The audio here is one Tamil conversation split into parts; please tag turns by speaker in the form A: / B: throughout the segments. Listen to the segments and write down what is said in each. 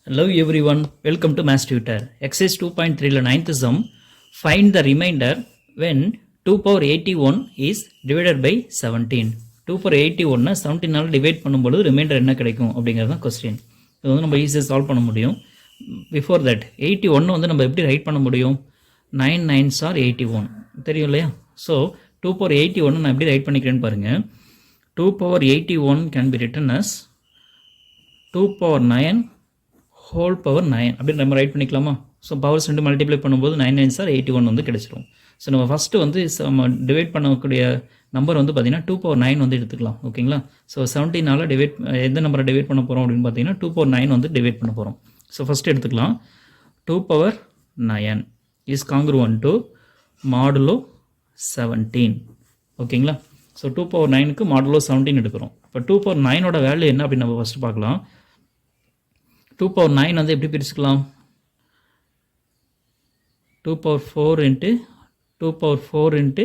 A: Hello everyone, welcome to Mass Tutor. Exercise 2.3 9th sum. Find the remainder when 2 power 81 is divided by 17. 2 power 81 17 நாள் டிவைட் பண்ணும்போது ரிமைண்டர் என்ன கிடைக்கும் அப்படிங்கிறது தான் கொஸ்டின். இது வந்து நம்ம ஈஸியாக சால்வ் பண்ண முடியும். பிஃபோர் தட் 81 வந்து நம்ம எப்படி ரைட் பண்ண முடியும்? 9 9s are 81 தெரியும் இல்லையா? ஸோ 2 power 81 நான் எப்படி ரைட் பண்ணிக்கிறேன்னு பாருங்கள். 2 power 81 can be written as 2 power 9 whole power 9 அப்படின்னு நம்ம ரைட் பண்ணிக்கலாமா? ஸோ பவர்ஸ் ரெண்டு மல்டிப்ளை பண்ணும்போது 9 9s are 81 வந்து கிடைச்சிடும். ஸோ நம்ம ஃபஸ்ட்டு வந்து நம்ம டிவைட் பண்ணக்கூடிய நம்பர் வந்து பார்த்திங்கன்னா 2 power 9 வந்து எடுத்துக்கலாம். ஓகேங்களா? ஸோ 17 டிவைட் எந்த நம்பரை டிவைட் பண்ண போகிறோம் அப்படின்னு பார்த்தீங்கன்னா 2 power 9 வந்து டிவைட் பண்ண போகிறோம். ஸோ ஃபஸ்ட்டு எடுத்துக்கலாம். 2 power 9 is congruent to modulo 17. ஓகேங்களா? ஸோ 2 power 9க்கு மாடுலோ 17 எடுக்கிறோம். இப்போ 2 power 9ஓட வேல்யூ என்ன அப்படின்னு நம்ம ஃபஸ்ட்டு பார்க்கலாம். 2 power 9 வந்து எப்படி பிரிச்சுக்கலாம்? 2 power 4 into 2 power 4 into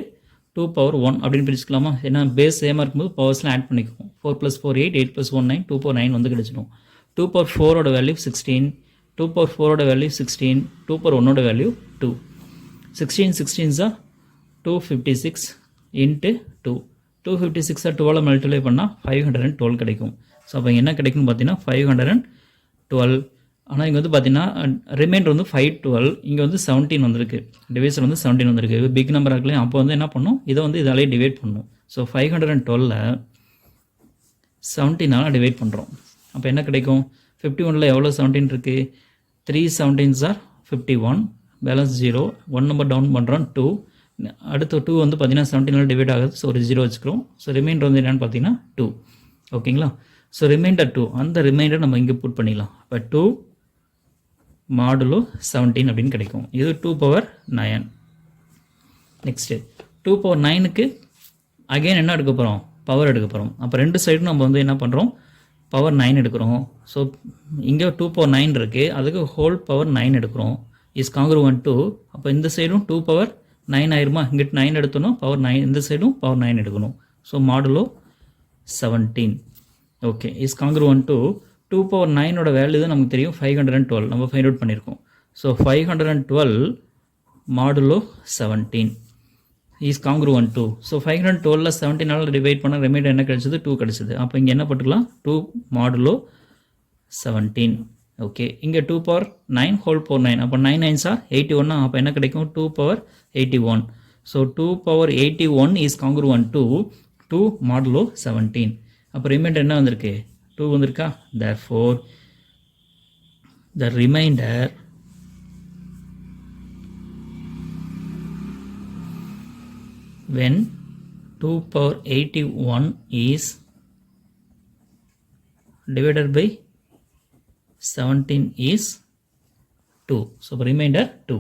A: 2 power 1 அப்படின்னு பிரிச்சுக்கலாமா? ஏன்னா பேஸ் சேமாக இருக்கும்போது பவர்ஸ்லாம் ஆட் பண்ணிக்குவோம். 4 + 4 8, 8 + 1 9, 2 power 9 வந்து கிடைச்சிடும். 2 power 4ஓட வேல்யூ 16, 2 power 4ஓட வேல்யூ 16, 2 power 1ஓட value 2. 16 16s are 256 into 2. 256 12 multiply பண்ணால் 512 கிடைக்கும். ஸோ அப்போ என்ன கிடைக்கும்னு பார்த்தீங்கன்னா 512. ஆனால் இங்கே வந்து பார்த்தீங்கன்னா ரிமைண்டர் வந்து 512, இங்கே வந்து 17 வந்திருக்கு, டிவைஸர் வந்து 17 வந்திருக்கு. பிக் நம்பர் இருக்கலாம். அப்போ வந்து என்ன பண்ணும், இதை வந்து இதாலே டிவைட் பண்ணணும். ஸோ 512 17 டிவைட் பண்ணுறோம். அப்போ என்ன கிடைக்கும்? 51 எவ்வளோ 17 இருக்குது? 3 17s are 51, balance 0, 1 number down பண்ணுறோம் 2. அடுத்த 2 வந்து பார்த்தீங்கன்னா 17 டிவைட் ஆகுது. ஸோ ஒரு 0 வச்சுக்கிறோம். ஸோ ரிமைண்டர் வந்து என்னென்னு பார்த்தீங்கன்னா 2. ஓகேங்களா? ஸோ ரிமைண்டர் 2, அந்த ரிமைண்டர் நம்ம இங்கே புட் பண்ணிடலாம். இப்போ 2 மாடுலோ 17 அப்படின்னு கிடைக்கும். இது 2 power 9. நெக்ஸ்ட்டு 2 power 9க்கு அகெயின் என்ன எடுக்க போகிறோம்? பவர் எடுக்க போகிறோம். அப்போ ரெண்டு சைடும் நம்ம வந்து என்ன பண்ணுறோம்? பவர் 9 எடுக்கிறோம். ஸோ இங்கே 2 power 9 இருக்குது, அதுக்கு ஹோல் பவர் 9 எடுக்கிறோம். இஸ் காங்க்ருவன்ட் டு, அப்போ இந்த சைடும் 2 power 9 ஆயிருமா? இங்கிட்டு 9 எடுத்தோன்னா பவர் 9, இந்த சைடும் பவர் 9 எடுக்கணும். So modulo 17. Okay, is congruent to 2 power 9ஓட வேல்யூ தான் நமக்கு தெரியும் 512, நம்ம ஃபைண்ட் அவுட் பண்ணியிருக்கோம். So 512 modulo 17 is congruent to. So 512 17 divide பண்ண ரிமைண்டர் என்ன கிடைச்சது? 2 கிடைச்சது. அப்போ இங்கே என்ன போட்டுக்கலாம்? 2 மாடுலோ 17. ஓகே, இங்கே 2 power 9 ஹோல் பவர் 9, அப்போ 9 9s are 81. அப்போ என்ன கிடைக்கும்? 2 power 81. So 2 power 81 is congruent to 2 modulo 17. அப்போ ரிமைண்டர் என்ன வந்திருக்கு? 2 வந்திருக்கா? therefore the remainder when 2 power 81 is divided by 17 is 2. So remainder 2.